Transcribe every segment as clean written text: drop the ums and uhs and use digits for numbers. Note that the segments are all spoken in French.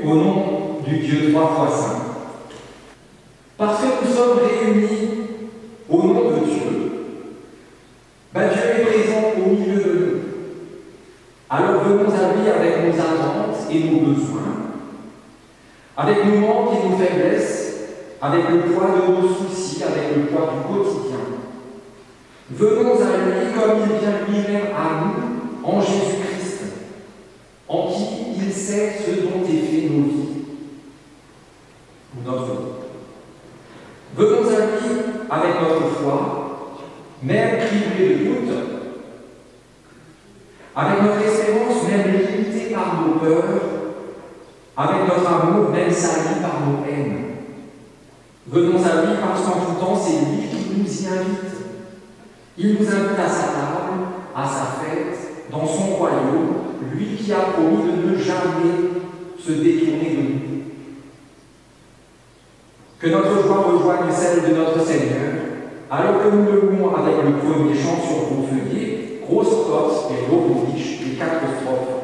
au nom du Dieu trois fois saint. Parce que nous sommes réunis au nom de Dieu, Dieu est présent au milieu de nous. Alors venons à lui avec nos attentes et nos besoins, avec nos manques et nos faiblesses, avec le poids de nos soucis, avec le poids du quotidien. Venons à lui comme il vient lui-même à nous, en Jésus-Christ, en qui il sait ce dont est fait nos vies, ou notre vie. Venons à lui avec notre foi, même criblée de doute, avec notre espérance, même limitée par nos peurs, avec notre amour, même sali par nos haines. Venons à lui parce qu'en tout temps, c'est lui qui nous y invite. Il nous invite à sa table, à sa fête, dans son royaume, lui qui a promis de ne jamais se détourner de nous. Que notre joie rejoigne celle de notre Seigneur, alors que nous le louons avec le premier chant sur vos feuillets, grosse corse et gros riche, les 4 strophes.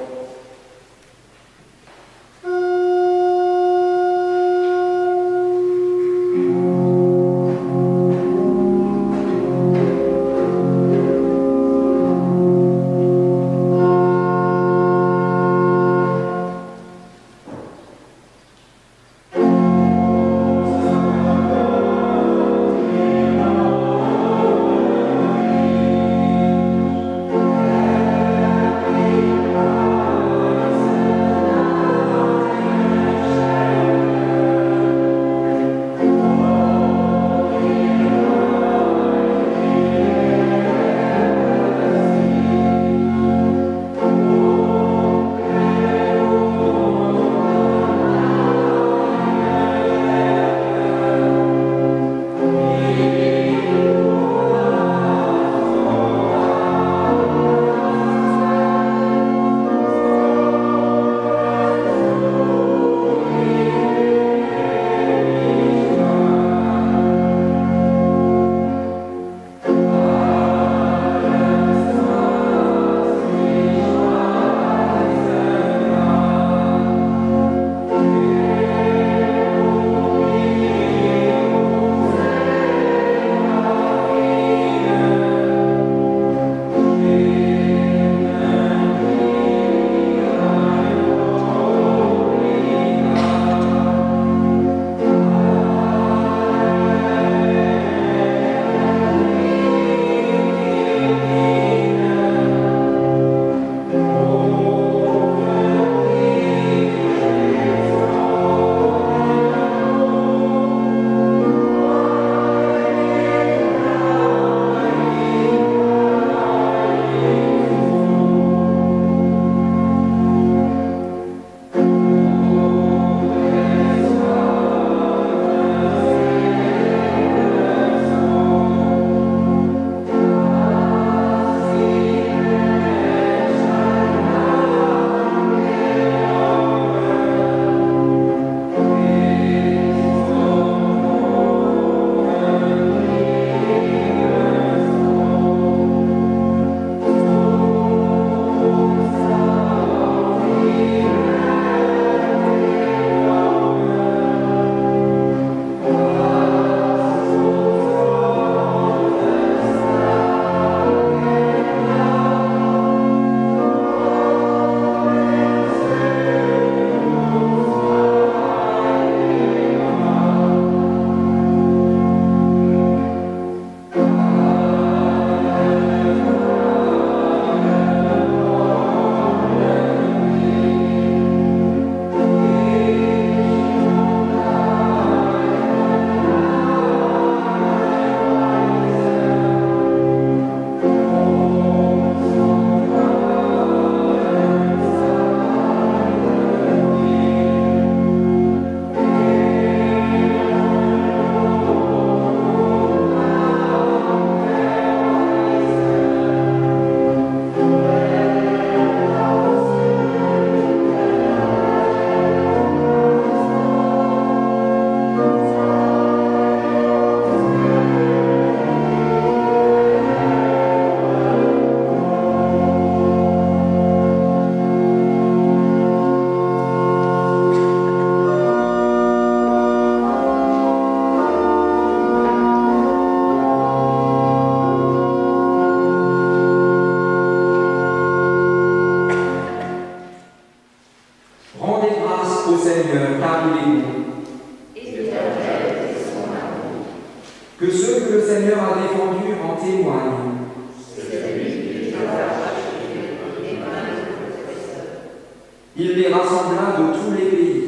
Il les rassembla de tous les pays.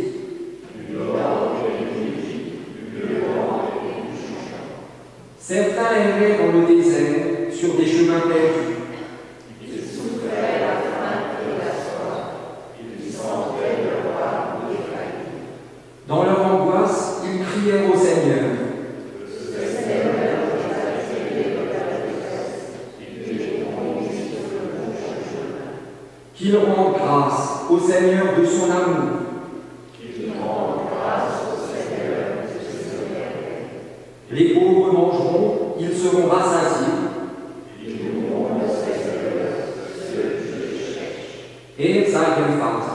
Certains erraient dans le désert, sur des chemins perdus. Ils souffraient la faim et la soif. Ils sentaient le roi défaillir. Dans leur angoisse, ils crièrent au Seigneur. Le Seigneur les a tirés de la détresse. Il les conduit sur le bon chemin. Qu'ils rendent grâce au Seigneur de son amour. Qu'ils rendent grâce au Seigneur de ses bienfaits. Les pauvres mangeront, ils seront rassasiés. Ils auront le Seigneur, ceux qui les cherchent. Et seien Vater.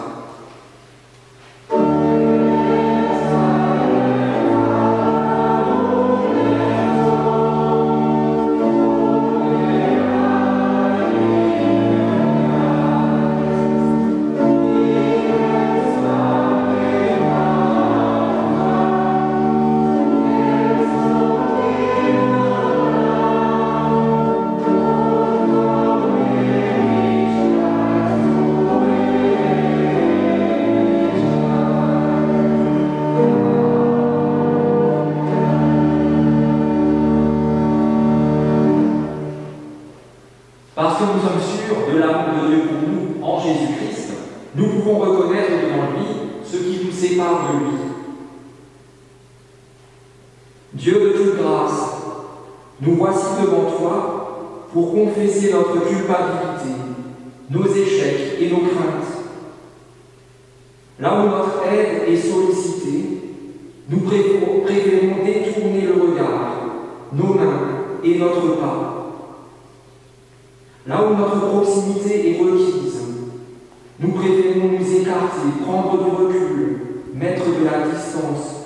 Parce que nous sommes sûrs de l'amour de Dieu pour nous en Jésus-Christ, nous pouvons reconnaître devant lui ce qui nous sépare de lui. Dieu de toute grâce, nous voici devant toi pour confesser notre culpabilité, nos échecs et nos craintes. Là où notre aide est sollicitée, nous préférons détourner le regard, nos mains et notre pas. Là où notre proximité est requise, nous préférons nous écarter, prendre du recul, mettre de la distance.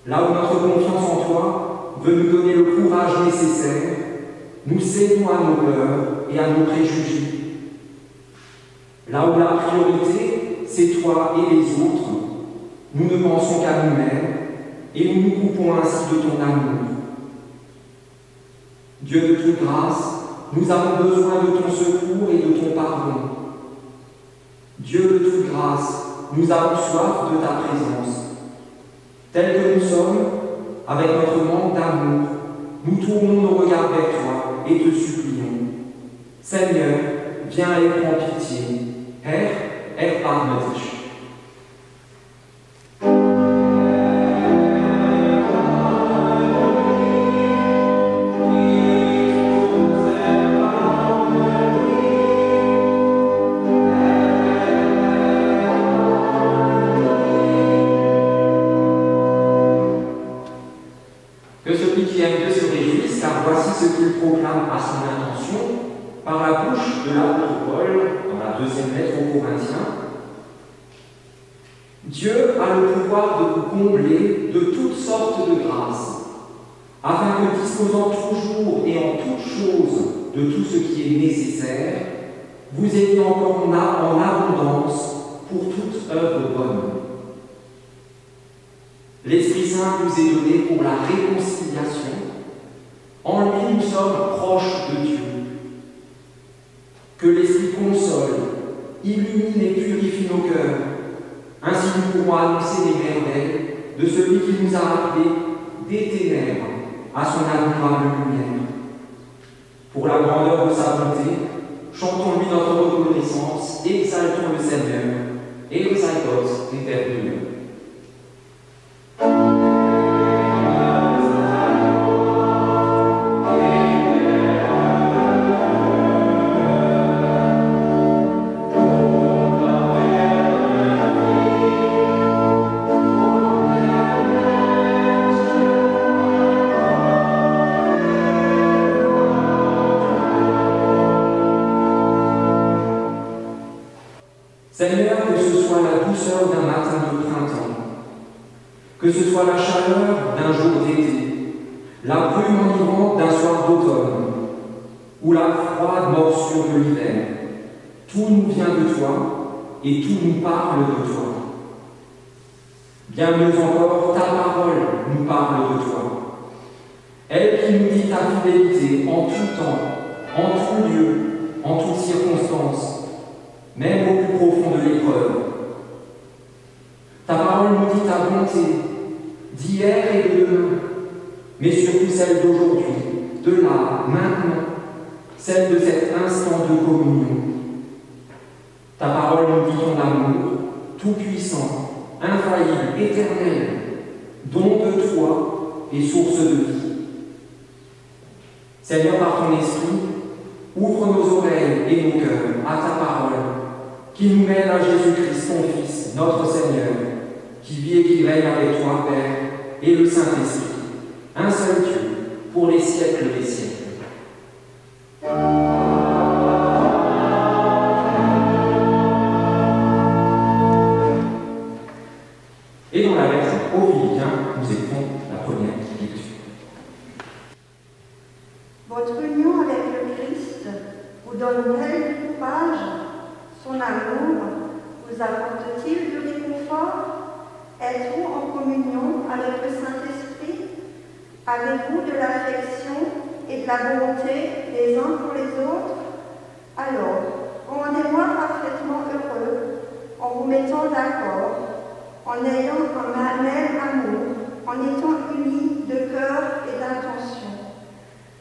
Là où notre confiance en toi veut nous donner le courage nécessaire, nous cédons à nos peurs et à nos préjugés. Là où la priorité, c'est toi et les autres, nous ne pensons qu'à nous-mêmes et nous nous coupons ainsi de ton amour. Dieu de toute grâce, nous avons besoin de ton secours et de ton pardon. Dieu de toute grâce, nous avons soif de ta présence. Tels que nous sommes, avec notre manque d'amour, nous tournons nos regards vers toi et te supplions. Seigneur, viens et prends pitié. Herr, erbarme dich. Que celui qui aime Dieu se réjouisse, car voici ce qu'il proclame à son intention par la bouche de l'apôtre Paul dans la deuxième lettre aux Corinthiens. Dieu a le pouvoir de vous combler de toutes sortes de grâces, afin que, disposant toujours et en toutes choses de tout ce qui est nécessaire, vous ayez encore en abondance pour toute œuvre bonne. L'Esprit Saint nous est donné pour la réconciliation. En lui, nous sommes proches de Dieu. Que l'Esprit console, illumine et purifie nos cœurs. Ainsi, nous pourrons annoncer les merveilles de celui qui nous a appelés des ténèbres à son admirable lumière. Pour la grandeur de sa bonté, chantons-lui notre reconnaissance, exaltons le Seigneur, et exaltos éternel. Seigneur, que ce soit la douceur d'un matin de printemps, que ce soit la chaleur d'un jour d'été, la brume enivrante d'un soir d'automne, ou la froide morsure de l'hiver, tout nous vient de toi et tout nous parle de toi. Bien mieux encore, ta parole nous parle de toi. Elle qui nous dit ta fidélité en tout temps, en tout lieu, en toutes circonstances. même au plus profond de l'épreuve. Ta parole nous dit ta bonté, d'hier et de demain, mais surtout celle d'aujourd'hui, de là, maintenant, celle de cet instant de communion. Ta parole nous dit ton amour, tout-puissant, infaillible, éternel, don de toi et source de vie. Seigneur, par ton esprit, ouvre nos oreilles et nos cœurs à ta parole, qui nous mène à Jésus-Christ, ton Fils, notre Seigneur, qui vit et qui règne avec toi, Père, et le Saint-Esprit, un seul Dieu, pour les siècles des siècles. Et dans la lettre aux Philippiens, nous écoutons la première lecture. Votre union avec le Christ vous donne-t-elle du courage? Son amour vous apporte-t-il du réconfort? Êtes-vous en communion avec le Saint-Esprit? Avez-vous de l'affection et de la bonté les uns pour les autres? Alors, rendez-moi parfaitement heureux en vous mettant d'accord, en ayant un même amour, en étant unis de cœur et d'intention.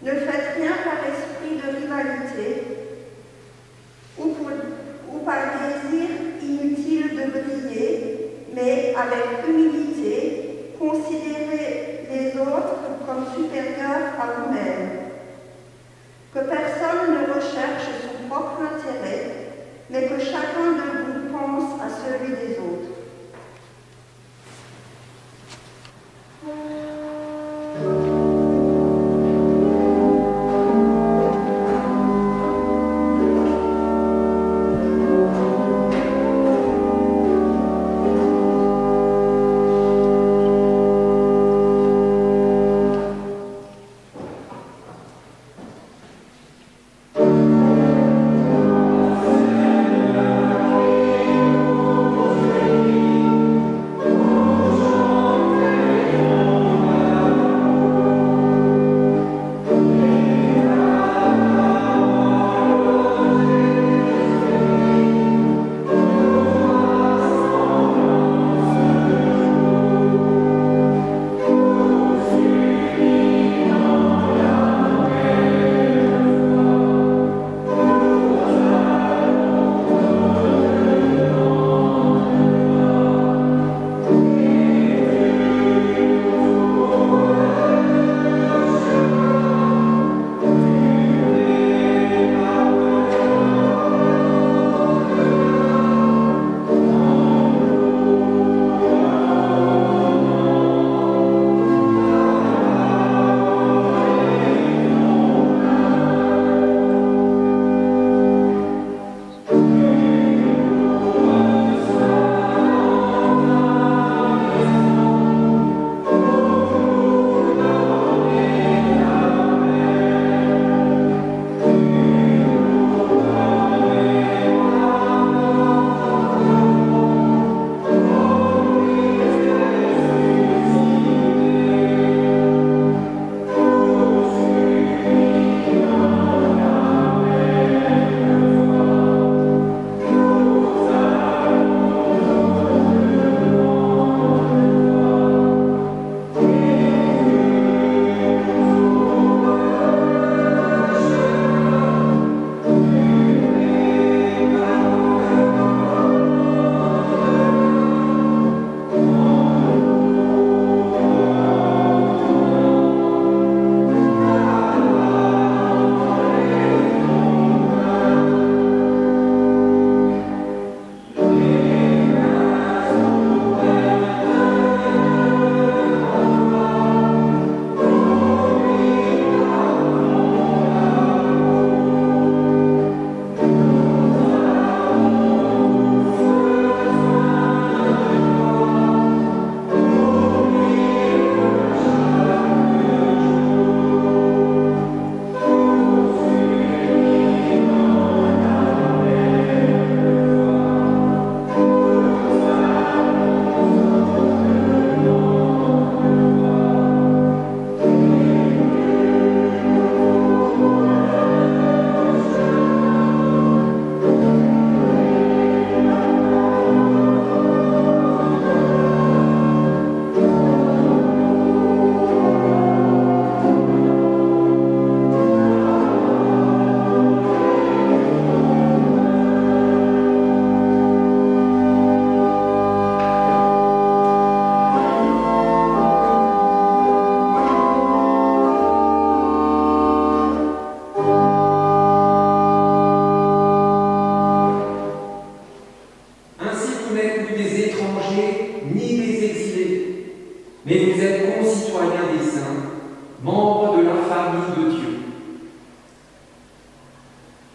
Ne faites rien par esprit de rivalité ou par désir inutile de briller, mais avec humilité, considérez les autres comme supérieurs à vous-même. Que personne ne recherche son propre intérêt, mais que chacun de vous pense à celui des autres. Amen.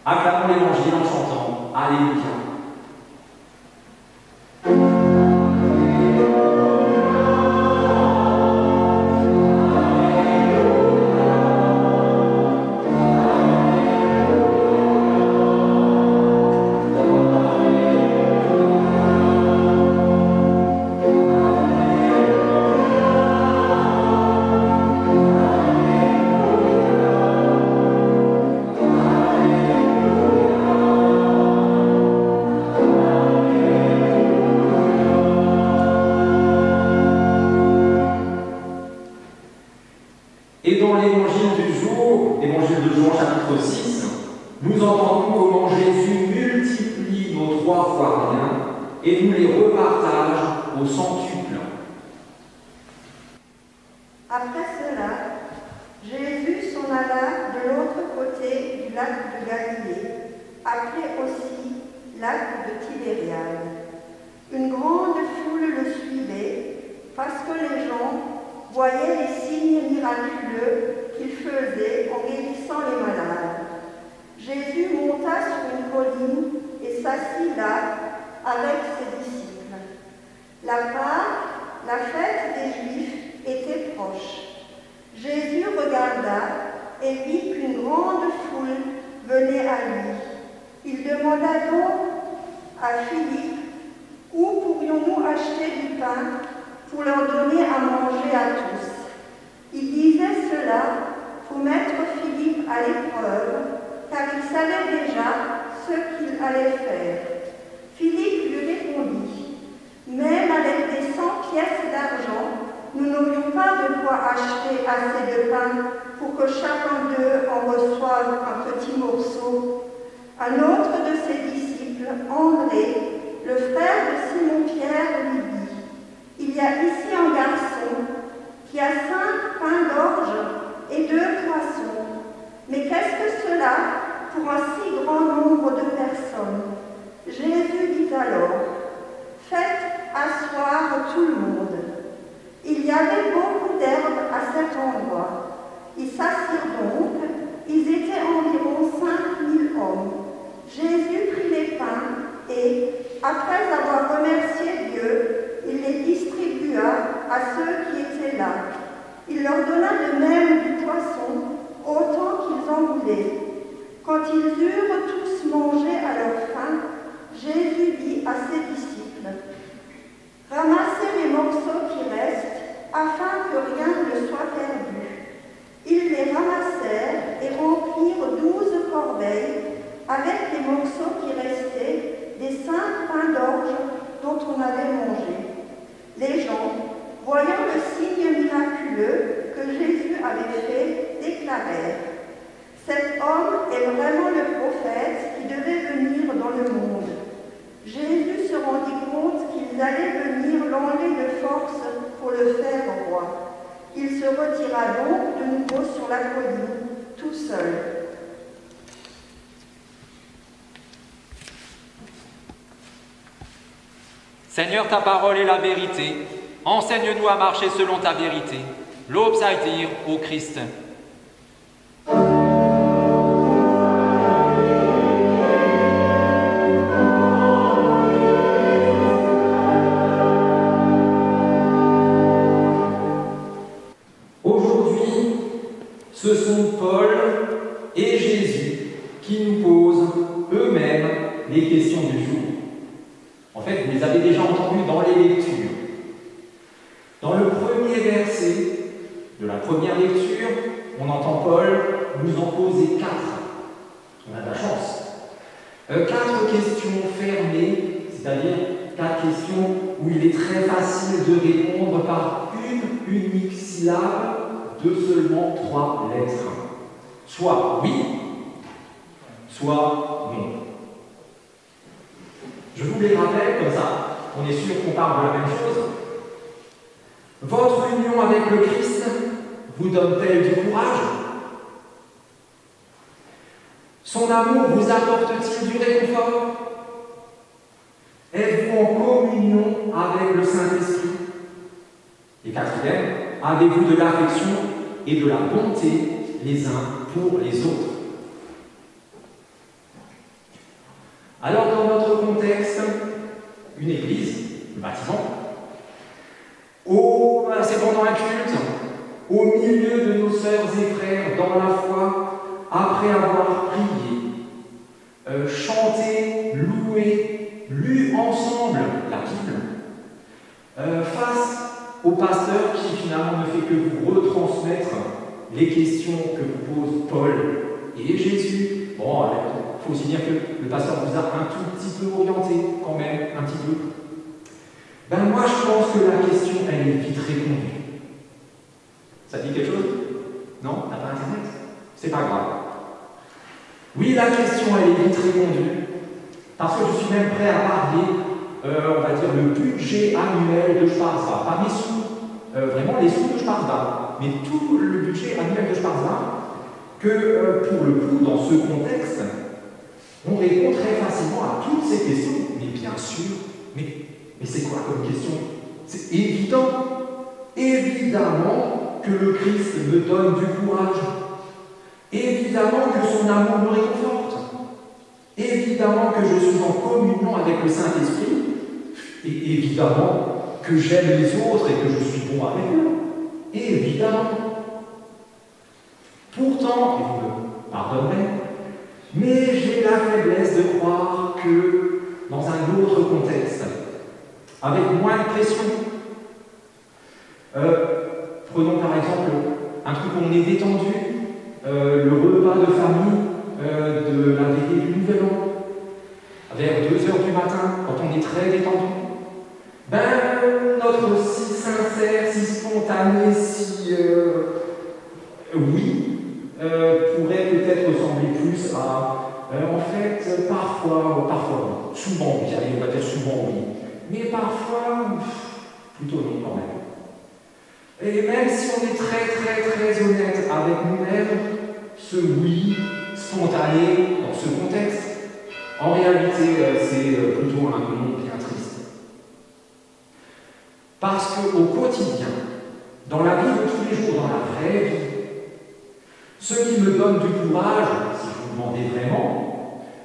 Acclamons l'Évangile en chantant Alléluia. Et dans l'évangile du jour, l'évangile de Jean chapitre 6, nous entendons comment Jésus multiplie nos 3 fois rien et nous les repartage au centuple. Après cela, Jésus s'en alla de l'autre côté du lac de Galilée, appelé aussi lac de Tibériade. Une grande foule le suivait parce que les gens voyaient les signes miraculeux qu'il faisait en guérissant les malades. Jésus monta sur une colline et s'assit là avec ses disciples. La Pâque, la fête des Juifs, était proche. Jésus regarda et vit qu'une grande foule venait à lui. Il demanda donc à Philippe: où pourrions-nous acheter du pain pour leur donner à manger à tous? Il disait cela pour mettre Philippe à l'épreuve, car il savait déjà ce qu'il allait faire. Philippe lui répondit: même avec des 100 pièces d'argent, nous n'aurions pas de quoi acheter assez de pain pour que chacun d'eux en reçoive un petit morceau. Un autre de ses disciples, André, le frère de Simon-Pierre, lui dit: il y a ici un garçon qui a 5 pains d'orge et 2 poissons. Mais qu'est-ce que cela pour un si grand nombre de personnes? Jésus dit alors: faites asseoir tout le monde. Il y avait beaucoup d'herbe à cet endroit. Ils s'assirent donc, ils étaient environ 5000 hommes. Jésus prit les pains et, après avoir remercié Dieu, il les distribua à ceux qui étaient là. Il leur donna de même du poisson, autant qu'ils en voulaient. Quand ils eurent tous mangé à leur faim, Jésus dit à ses disciples: ramassez les morceaux qui restent, afin que rien ne soit perdu. Ils les ramassèrent et remplirent 12 corbeilles avec les morceaux qui restaient des 5 pains d'orge dont on avait mangé. Les gens, voyant le signe miraculeux que Jésus avait fait, déclarèrent: cet homme est vraiment le prophète qui devait venir dans le monde. Jésus se rendit compte qu'ils allaient venir l'enlever de force pour le faire roi. Il se retira donc de nouveau sur la colline, tout seul. Seigneur, ta parole est la vérité. Enseigne-nous à marcher selon ta vérité. L'aube s'attire au Christ. Aujourd'hui, ce sont Paul et Jésus qui nous posent eux-mêmes les questions du jour. En fait, vous les avez déjà entendues dans les lectures. Dans le premier verset de la première lecture, on entend Paul nous en poser 4. On a de la chance. 4 questions fermées, c'est-à-dire 4 questions où il est très facile de répondre par une unique syllabe de seulement 3 lettres. Soit oui, soit non. Je vous les rappelle comme ça, on est sûr qu'on parle de la même chose. Votre union avec le Christ vous donne-t-elle du courage? Son amour vous apporte-t-il du réconfort? Êtes-vous en communion avec le Saint-Esprit? Et 4e, avez-vous de l'affection et de la bonté les uns pour les autres? Alors, dans notre contexte, une église, le bâtiment, c'est pendant un culte, au milieu de nos sœurs et frères dans la foi, après avoir prié, chanté, loué, lu ensemble la Bible, face au pasteur qui finalement ne fait que vous retransmettre les questions que vous pose Paul et Jésus. Bon, il faut aussi dire que le pasteur vous a un tout petit peu orienté, quand même, un petit peu. Ben moi, je pense que la question, elle est vite répondue. Ça dit quelque chose? Non? T'as pas Internet? C'est pas grave. Oui, la question, elle est vite répondue, parce que je suis même prêt à parler, on va dire, le budget annuel de Sparsva. Pas mes sous, vraiment les sous de Sparsva, mais tout le budget annuel de Sparsva, que pour le coup, dans ce contexte, on répond très facilement à toutes ces questions. Mais bien sûr, mais c'est quoi comme question? C'est évident. Évidemment que le Christ me donne du courage. Évidemment que son amour me réconforte. Évidemment que je suis en communion avec le Saint-Esprit. Et évidemment que j'aime les autres et que je suis bon avec eux. Évidemment. Pourtant, et vous me pardonnerez, mais j'ai la faiblesse de croire que dans un autre contexte, avec moins de pression, prenons par exemple un truc où on est détendu, le repas de famille de la veillée du Nouvel An, vers 2 h du matin, quand on est très détendu, ben notre si sincère, si spontané, si oui, pourrait peut-être ressembler plus à en fait, parfois, souvent oui, allez, on va dire souvent oui, mais parfois, plutôt non quand même. Et même si on est très honnête avec nous-mêmes, ce oui spontané dans ce contexte, en réalité, c'est plutôt un non bien triste. Parce qu'au quotidien, dans la vie de tous les jours, dans la vraie vie, ce qui me donne du courage, si je vous demandez vraiment,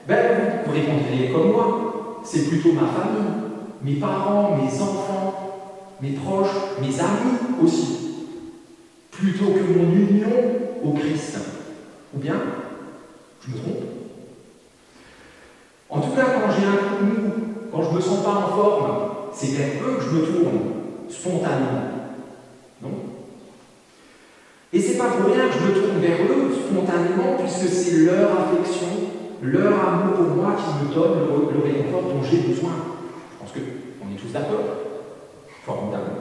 ben, vous répondriez comme moi, c'est plutôt ma famille, mes parents, mes enfants, mes proches, mes amis aussi, plutôt que mon union au Christ. Ou bien, je me trompe? En tout cas, quand j'ai un coup de mou, quand je ne me sens pas en forme, c'est vers eux que je me tourne, spontanément. Non? Et c'est pas pour rien que je me tourne vers eux spontanément, puisque c'est leur affection, leur amour pour moi qui me donne le réconfort dont j'ai besoin. Je pense qu'on est tous d'accord. Formidable.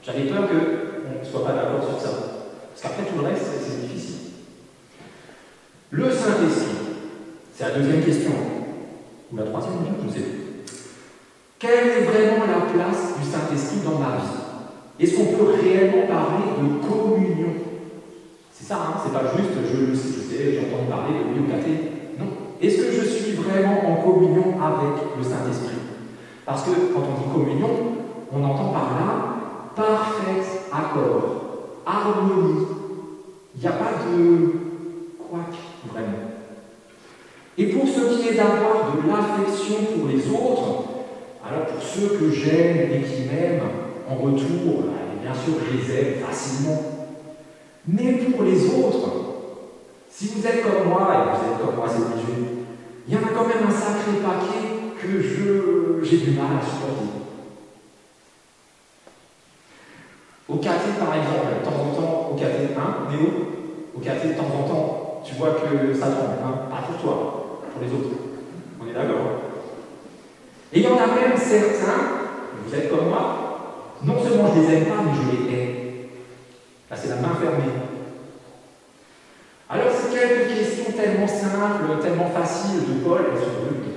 J'avais peur qu'on ne soit pas d'accord sur ça. Parce qu'après tout le reste, c'est difficile. Le Saint-Esprit, c'est la deuxième question. Ou la troisième, je ne sais plus. Quelle est vraiment la place du Saint-Esprit dans ma vie? Est-ce qu'on peut réellement parler de communion? C'est ça, hein, c'est pas juste, je sais, j'ai entendu parler de oui ou caté. Non. Est-ce que je suis vraiment en communion avec le Saint-Esprit? Parce que quand on dit communion, on entend par là parfait accord, harmonie. Il n'y a pas de couac, vraiment. Et pour ce qui est d'avoir de l'affection pour les autres, alors pour ceux que j'aime et qui m'aiment, en retour, bien sûr, je les aime facilement. Mais pour les autres, si vous êtes comme moi, et vous êtes comme moi, c'est obligé, il y en a quand même un sacré paquet que j'ai du mal à supporter. Au caté, par exemple, de temps en temps, au caté 1, Néo, au caté, de temps en temps, tu vois que ça tremble, hein, pas pour toi, pour les autres. On est d'accord? Et il y en a même certains, vous êtes comme moi, non seulement je les aime pas, mais je les hais. Là, c'est la main fermée. Alors, c'est quelques questions tellement simples, tellement faciles de Paul, elles sont rudes.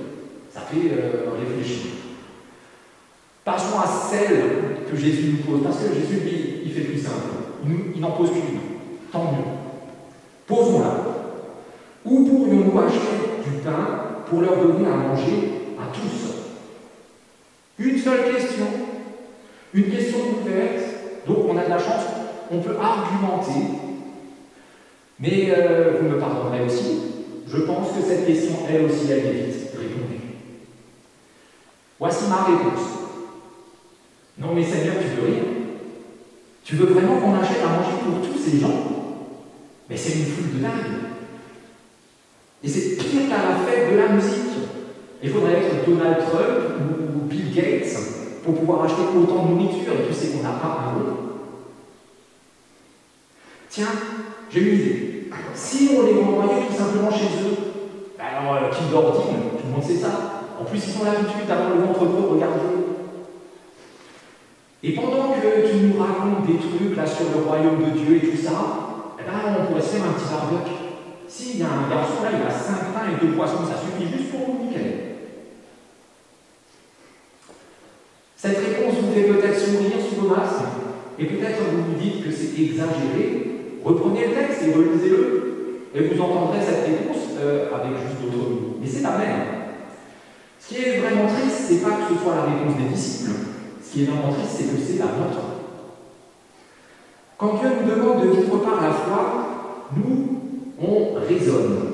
Ça fait réfléchir. Passons à celle que Jésus nous pose, parce que Jésus, lui, il fait plus simple. Il n'en pose qu'une. Tant mieux. Posons-la. Où pourrions-nous acheter du pain pour leur donner à manger à tous? Une seule question. Une question ouverte. Donc, on a de la chance. On peut argumenter. Mais vous me pardonnerez aussi. Je pense que cette question, elle aussi, elle est vite répondue. Voici ma réponse. Non mais Seigneur, tu veux rire? Tu veux vraiment qu'on achète à manger pour tous ces gens? Mais c'est une foule de dingue. Et c'est pire qu'à la fête de la musique. Il faudrait être Donald Trump ou Bill Gates pour pouvoir acheter autant de nourriture, et tu sais qu'on n'a pas un rond. Tiens, j'ai une idée. Si on les renvoyait tout simplement chez eux, alors Kinder Dine, tout le monde sait ça. En plus, ils ont l'habitude d'avoir le ventre creux, regardez. Et pendant que tu nous racontes des trucs là sur le royaume de Dieu et tout ça, eh ben, on pourrait se faire un petit barbecue. S'il y a un garçon là, il a 5 pains et 2 poissons, ça suffit juste pour vous niquer. Cette réponse vous fait peut-être sourire sous vos masques, et peut-être vous vous dites que c'est exagéré. Reprenez le texte et relisez-le, et vous entendrez cette réponse avec juste d'autres mots. Mais c'est la même. Ce qui est vraiment triste, c'est pas que ce soit la réponse des disciples. Ce qui est vraiment triste, c'est que c'est la nôtre. Quand Dieu nous demande de vivre par la foi, nous, on raisonne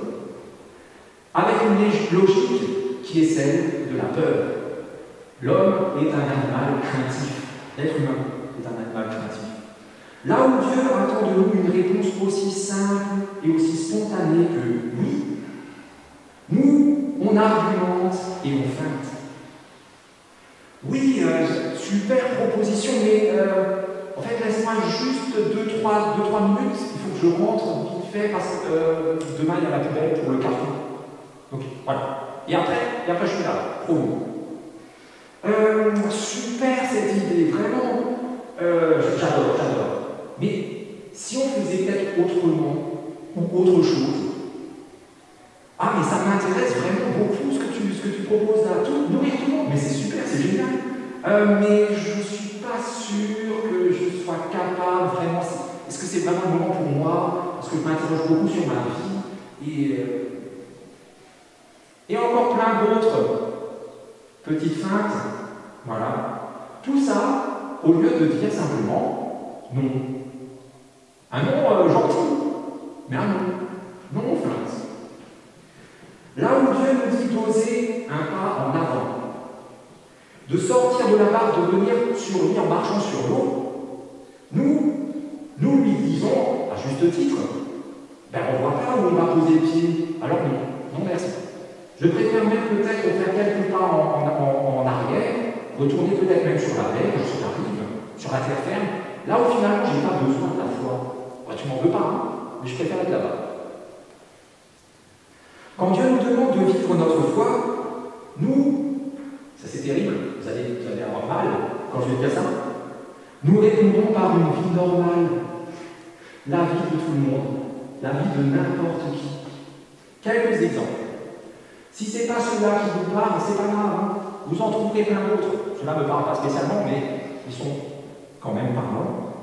avec une logique qui est celle de la peur. L'homme est un animal craintif. L'être humain est un animal craintif. Là où Dieu attend de nous une réponse aussi simple et aussi spontanée que oui, nous, on argumente et on feinte. Oui, super proposition, mais en fait, laisse-moi juste 2-3 minutes, il faut que je rentre vite fait parce que demain il y a la poubelle pour le carton. Donc voilà. Et après je suis là, promis. Super cette idée, vraiment, j'adore. Mais si on faisait peut-être autrement ou autre chose, ah mais ça m'intéresse vraiment beaucoup ce que tu proposes là, nourrir tout le monde, mais c'est super, c'est génial. Mais je ne suis pas sûr que je sois capable vraiment. Est-ce que c'est vraiment le moment pour moi? Parce que je m'interroge beaucoup sur ma vie et encore plein d'autres petites feintes. Voilà. Tout ça, au lieu de dire simplement non. Un non gentil, mais un non. Non, on feinte. Là où Dieu nous dit d'oser un pas en avant, de sortir de la barre, de venir sur lui en marchant sur l'eau, nous lui disons, à juste titre, ben on ne voit pas où il va poser le pied, alors non merci. Je préfère même peut-être faire quelques pas en arrière, retourner peut-être même sur la mer, sur la rive, sur la terre ferme, là où finalement je n'ai pas besoin de la foi. Ben, tu m'en veux pas, hein, mais je préfère être là-bas. Quand Dieu nous demande de vivre notre foi, nous, ça c'est terrible, vous allez avoir mal quand je vais dire ça, nous répondons par une vie normale, la vie de tout le monde, la vie de n'importe qui. Quelques exemples. Si ce n'est pas ceux-là qui vous parlent, c'est pas grave, hein. Vous en trouverez plein d'autres. Ceux-là ne me parlent pas spécialement, mais ils sont quand même parlants.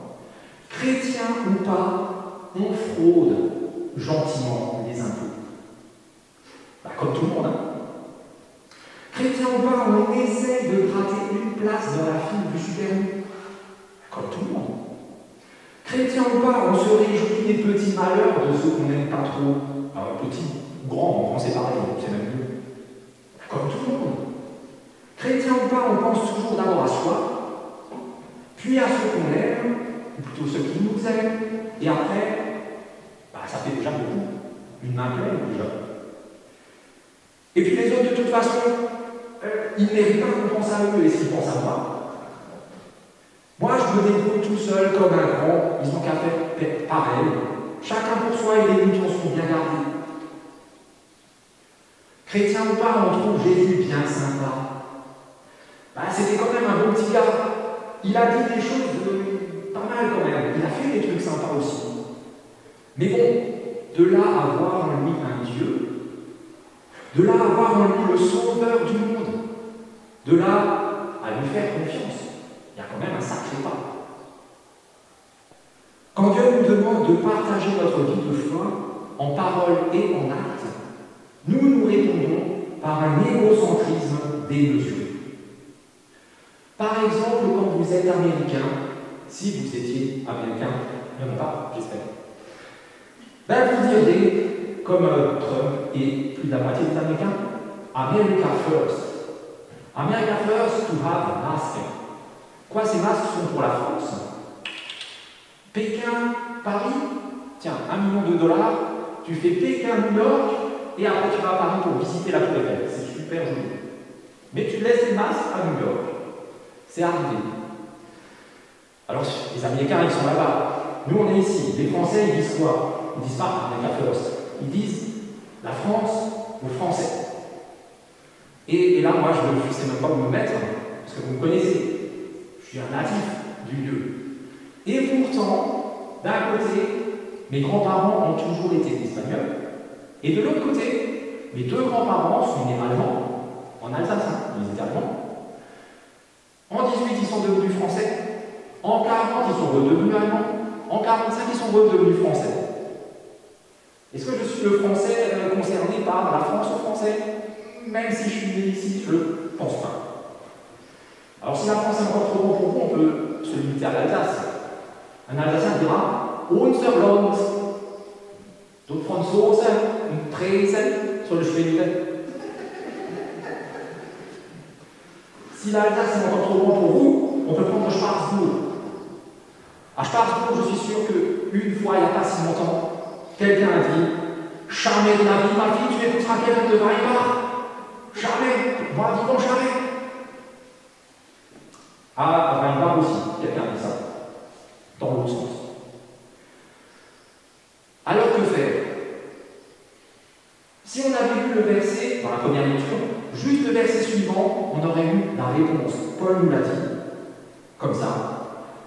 Chrétiens ou pas, on fraude gentiment les impôts. Bah, comme tout le monde, hein. Chrétien ou pas, on essaie de gratter une place dans la file du Super U. Comme tout le monde. Chrétien ou pas, on se réjouit des petits malheurs de ceux qu'on n'aime pas trop. Alors, petits ou grands, en français pareil, c'est même mieux. Comme tout le monde. Chrétien ou pas, on pense toujours d'abord à soi, puis à ceux qu'on aime, ou plutôt ceux qui nous aiment, et après, bah, ça fait déjà beaucoup. Une main pleine déjà. Et puis les autres, de toute façon, ils ne méritent pas qu'on pense à eux, et s'ils pensent à moi, moi je me débrouille tout seul comme un grand, ils n'ont qu'à faire pareil. Chacun pour soi et les moutons sont bien gardés. Chrétien ou pas, on trouve Jésus bien sympa. Bah, c'était quand même un bon petit gars. Il a dit des choses pas mal quand même. Il a fait des trucs sympas aussi. Mais bon, de là à voir en lui un Dieu, de là à voir en lui le sauveur du monde, de là à lui faire confiance, il y a quand même un sacré pas. Quand Dieu nous demande de partager notre vie de foi en parole et en acte, nous répondons par un égocentrisme démesuré. Par exemple, quand vous êtes américain, si vous étiez américain, il n'y en a pas, j'espère, ben vous direz, comme Trump et plus de la moitié des Américains, America First. America first to have masks. Quoi, ces masques sont pour la France? Pékin, Paris? Tiens, $1 million, tu fais Pékin-New York, et après tu vas à Paris pour visiter la Tour Eiffel. C'est super joli. Mais tu laisses les masques à New York. C'est arrivé. Alors, les Américains, ils sont là-bas. Nous, on est ici. Les Français, ils disent quoi? Ils disent pas America first. Ils disent la France aux Français. Et là, moi, je ne sais même pas où me mettre, parce que vous me connaissez. Je suis un natif du lieu. Et pourtant, d'un côté, mes grands-parents ont toujours été espagnols, et de l'autre côté, mes deux grands-parents sont nés allemands, en Alsace, ils étaient allemands. En 18, ils sont devenus français. En 40, ils sont redevenus allemands. En 45, ils sont redevenus français. Est-ce que je suis le français concerné par la France aux Français? Même si je suis né ici, je ne pense pas. Alors si la France est encore trop bon pour vous, on peut se limiter à l'Alsace. Un Alsacien dira Unser Land. D'autres Franzosen, une Träsen sur le Schwede. Si l'Alsace est encore trop bon pour vous, on peut prendre Strasbourg. À Strasbourg, je suis sûr qu'une fois, il n'y a pas si longtemps, quelqu'un a dit jamais de la vie, ma fille, tu écouteras quelqu'un de Weimar. Jamais, moi vivons jamais. Ah, à Weimar aussi, quelqu'un a dit ça, dans l'autre sens. Alors que faire? Si on avait lu le verset, dans la première lecture, juste le verset suivant, on aurait eu la réponse. Paul nous l'a dit, comme ça.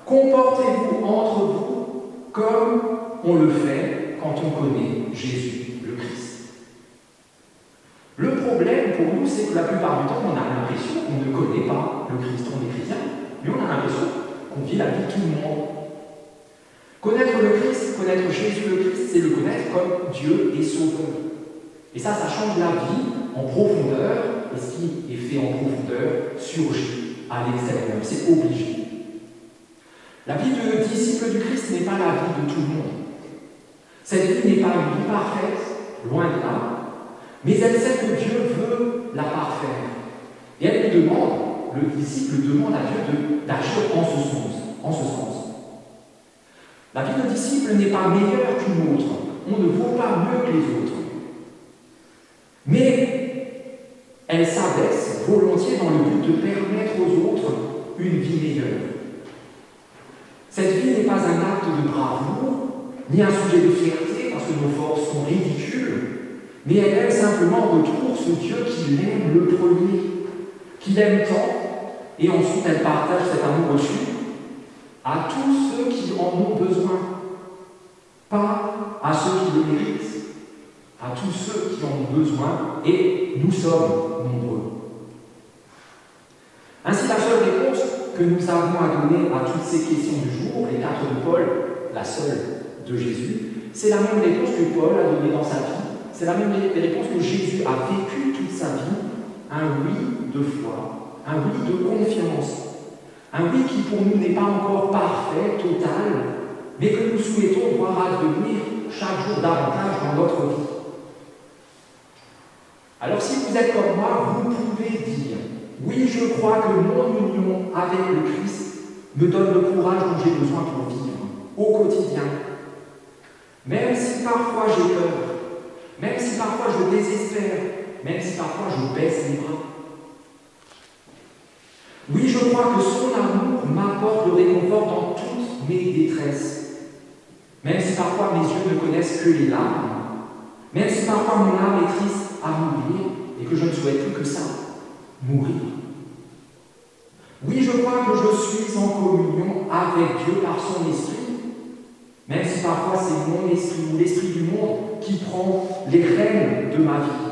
Comportez-vous entre vous comme on le fait quand on connaît Jésus, le Christ. Le problème pour nous, c'est que la plupart du temps, on a l'impression qu'on ne connaît pas le Christ, on est chrétien, mais on a l'impression qu'on vit la vie de tout le monde. Connaître le Christ, connaître Jésus le Christ, c'est le connaître comme Dieu et Sauveur. Et ça change la vie en profondeur, et ce qui est fait en profondeur surgit à l'extérieur, c'est obligé. La vie de disciple du Christ n'est pas la vie de tout le monde. Cette vie n'est pas une vie parfaite, loin de là, mais elle sait que Dieu veut la parfaire. Et elle lui demande, le disciple demande à Dieu d'agir en ce sens. La vie de disciple n'est pas meilleure qu'une autre. On ne vaut pas mieux que les autres. Mais elle s'abaisse volontiers dans le but de permettre aux autres une vie meilleure. Cette vie n'est pas un acte de bravoure, ni un sujet de fierté, parce que nos forces sont ridicules, mais elle aime simplement en retour ce Dieu qui l'aime le premier, qui l'aime tant, et ensuite elle partage cet amour reçu à tous ceux qui en ont besoin, pas à ceux qui le méritent, à tous ceux qui en ont besoin, et nous sommes nombreux. Ainsi, la seule réponse que nous avons à donner à toutes ces questions du jour, les 4 de Paul, la seule de Jésus, c'est la même réponse que Paul a donnée dans sa vie, c'est la même réponse que Jésus a vécue toute sa vie, un oui de foi, un oui de confiance, un oui qui pour nous n'est pas encore parfait, total, mais que nous souhaitons voir advenir chaque jour davantage dans notre vie. Alors si vous êtes comme moi, vous pouvez dire « Oui, je crois que mon union avec le Christ me donne le courage dont j'ai besoin pour vivre au quotidien. Même si parfois j'ai peur, même si parfois je désespère, même si parfois je baisse les bras. Oui, je crois que son amour m'apporte le réconfort dans toutes mes détresses. Même si parfois mes yeux ne connaissent que les larmes, même si parfois mon âme est triste à mourir et que je ne souhaite plus que ça, mourir. Oui, je crois que je suis en communion avec Dieu par son esprit, même si parfois c'est mon esprit ou l'esprit du monde qui prend les rênes de ma vie.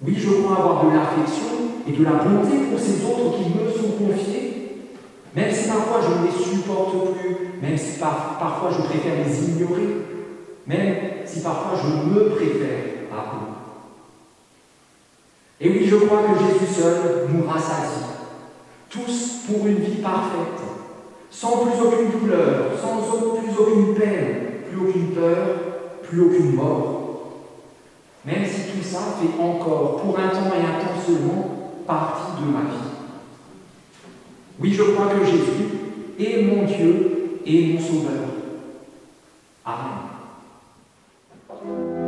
Oui, je crois avoir de l'affection et de la bonté pour ces autres qui me sont confiés, même si parfois je ne les supporte plus, même si parfois je préfère les ignorer, même si parfois je me préfère à eux. Et oui, je crois que Jésus seul nous rassasie, tous pour une vie parfaite, sans plus aucune douleur, sans plus aucune peine, plus aucune peur, plus aucune mort. Même si tout ça fait encore, pour un temps et un temps seulement, partie de ma vie. Oui, je crois que Jésus est mon Dieu et mon Sauveur. Amen. Amen.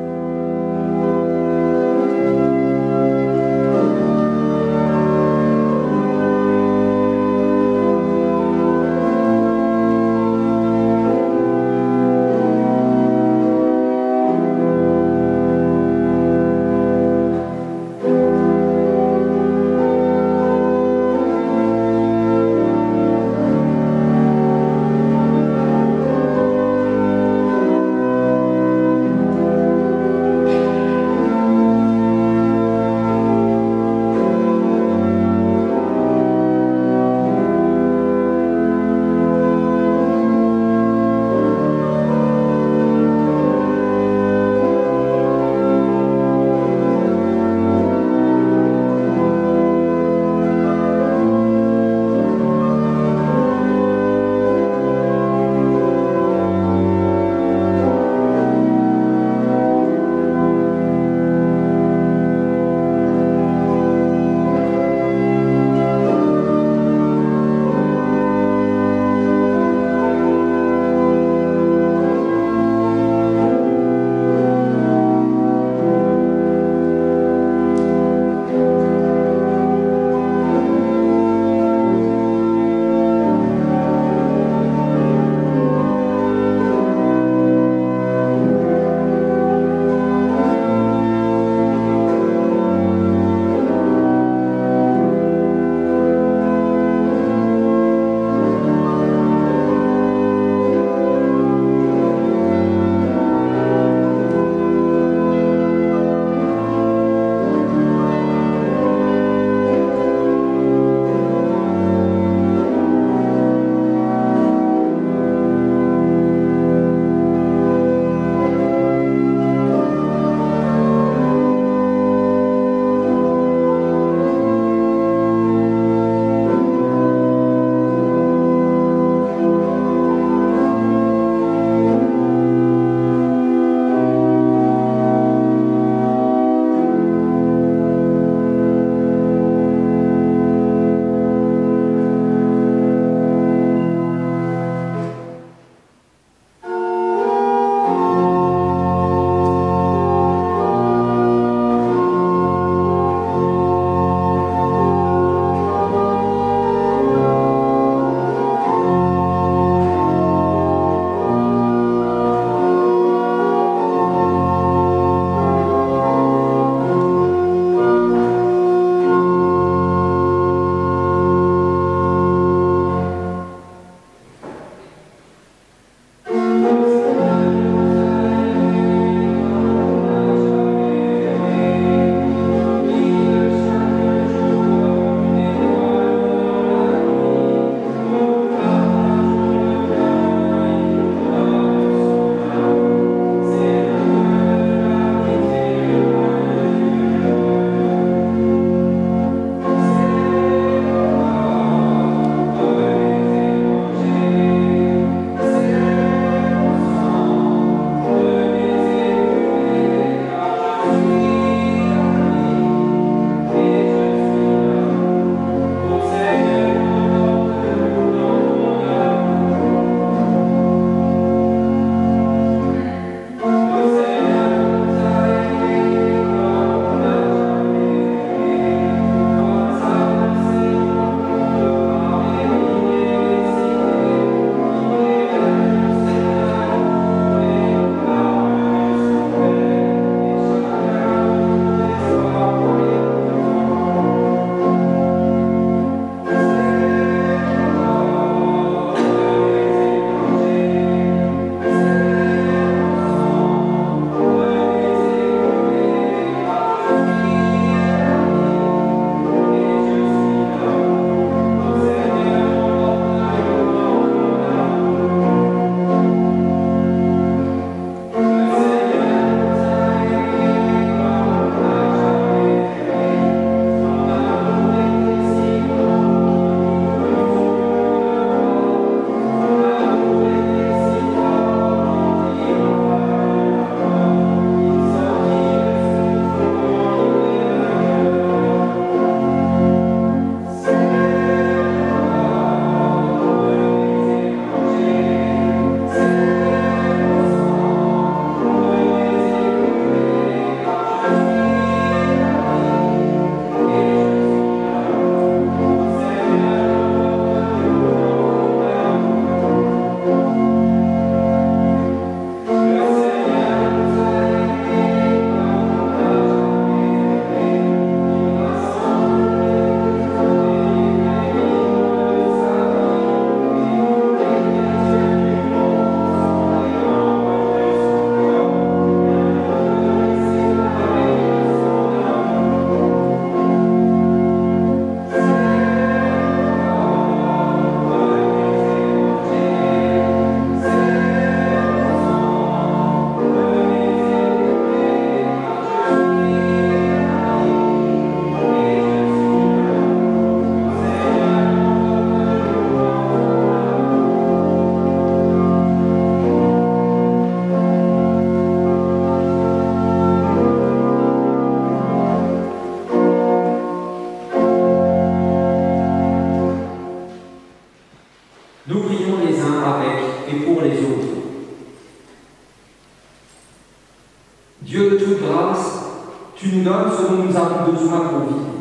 nous donnes ce dont nous avons besoin pour vivre.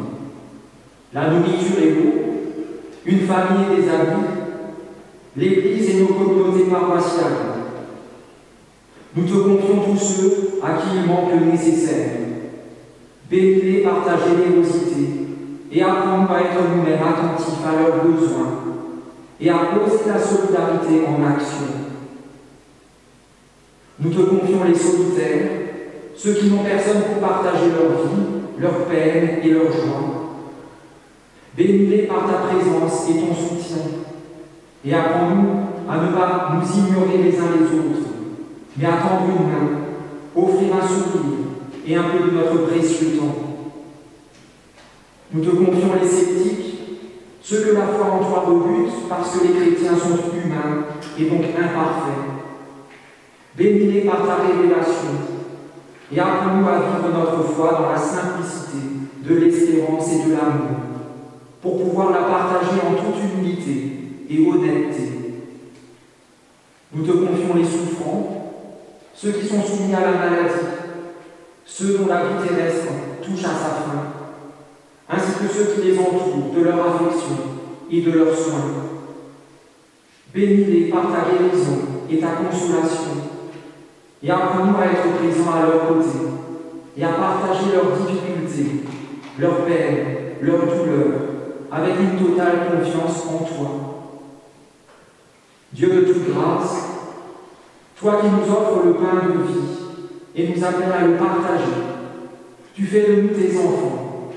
La nourriture et l'eau, une famille et des amis, l'Église et nos communautés paroissiales. Nous te confions tous ceux à qui il manque le nécessaire. Bénis-les par ta générosité et apprends-nous à être nous-mêmes attentifs à leurs besoins et à poser la solidarité en action. Nous te confions les solitaires, ceux qui n'ont personne pour partager leur vie, leurs peines et leurs joies. Bénis-les par ta présence et ton soutien, et apprends-nous à ne pas nous ignorer les uns les autres, mais à tendre une main, offrir un sourire et un peu de notre précieux temps. Nous te confions les sceptiques, ceux que la foi en toi rebute parce que les chrétiens sont humains et donc imparfaits. Bénis-les par ta révélation et apprends-nous à vivre notre foi dans la simplicité de l'espérance et de l'amour, pour pouvoir la partager en toute humilité et honnêteté. Nous te confions les souffrants, ceux qui sont soumis à la maladie, ceux dont la vie terrestre touche à sa fin, ainsi que ceux qui les entourent de leur affection et de leurs soins. Bénis-les par ta guérison et ta consolation, et apprends-nous à être présents à leur côté et à partager leurs difficultés, leurs peines, leurs douleurs, avec une totale confiance en toi. Dieu de toute grâce, toi qui nous offres le pain de vie et nous appelles à le partager, tu fais de nous tes enfants.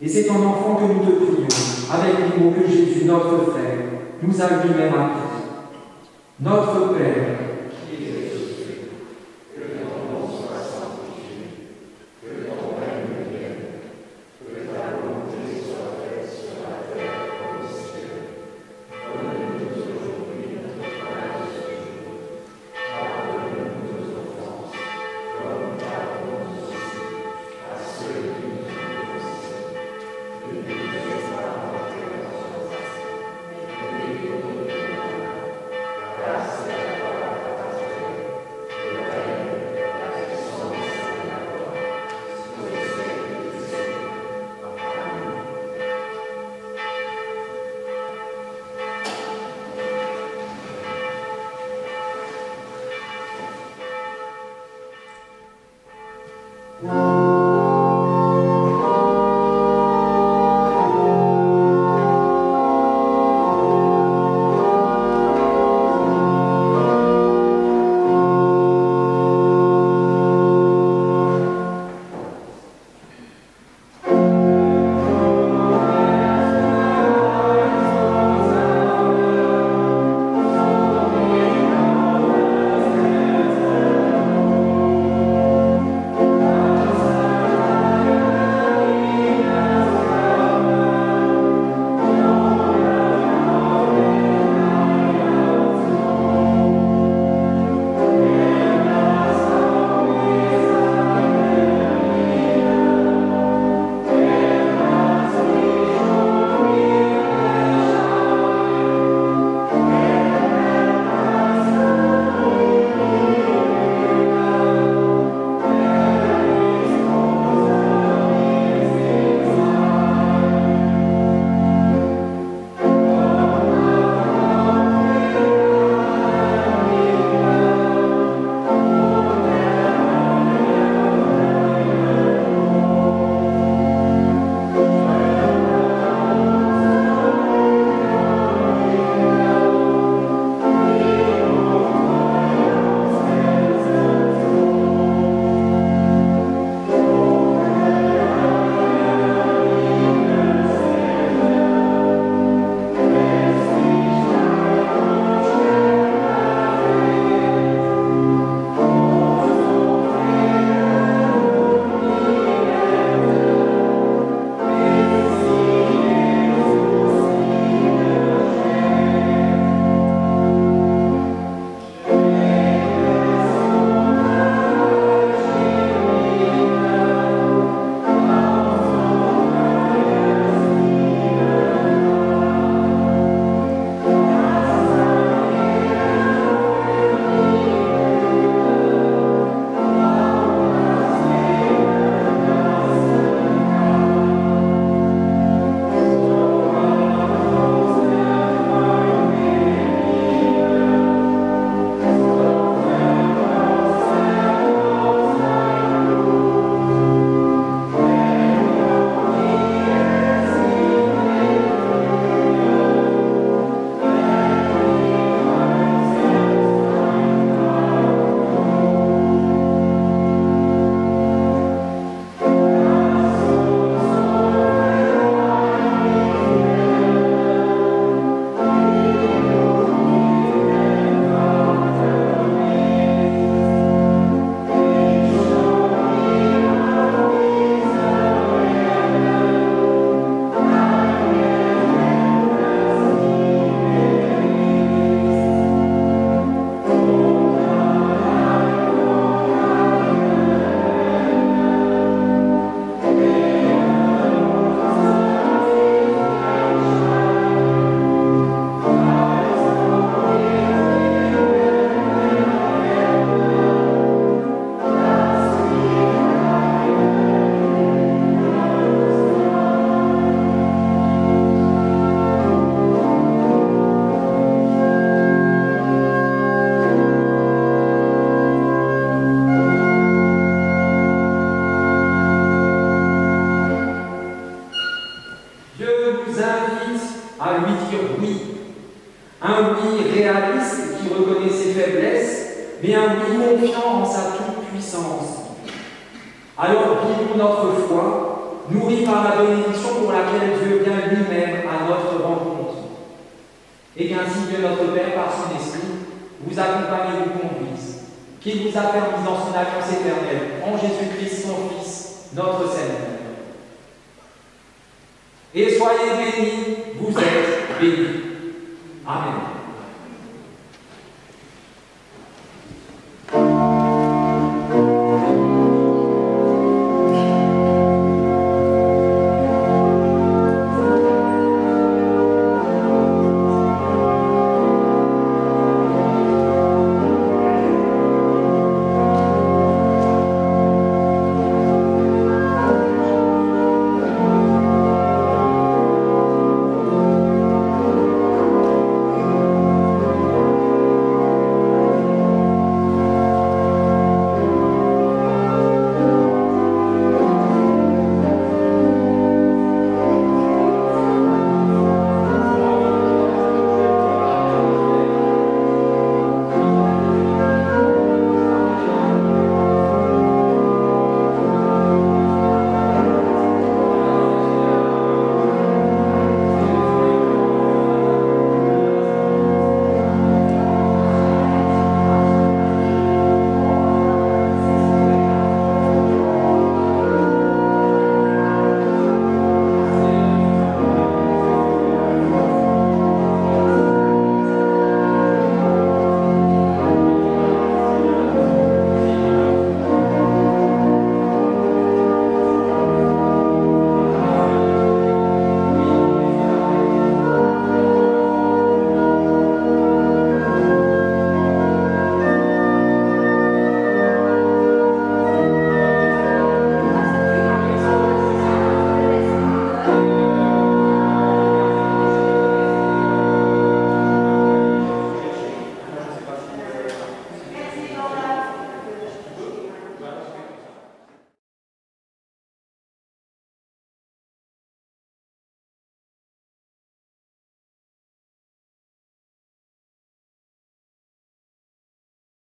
Et c'est ton enfant que nous te prions, avec les mots que Jésus, notre frère, nous a lui-même appris. Notre Père, qui es aux cieux, que ton nom soit sanctifié, que ton règne vienne, que ta volonté soit faite sur la terre comme au ciel. Donne-nous aujourd'hui notre pain de ce jour. Pardonne-nous nos offenses, comme nous pardonnons aussi à ceux qui nous ont offensés. Ne nous laisse pas entrer dans la tentation, mais délivre-nous du mal, car c'est la gloire, oui. Un oui réaliste qui reconnaît ses faiblesses, mais un oui confiant en sa toute-puissance. Alors vivons notre foi, nourris par la bénédiction pour laquelle Dieu vient lui-même à notre rencontre. Et qu'ainsi Dieu notre Père, par son Esprit, vous accompagne et vous conduise, qu'il vous affermisse dans son alliance éternelle, en Jésus-Christ, son Fils, notre Seigneur. Et soyez bénis, vous êtes bénis. Amen.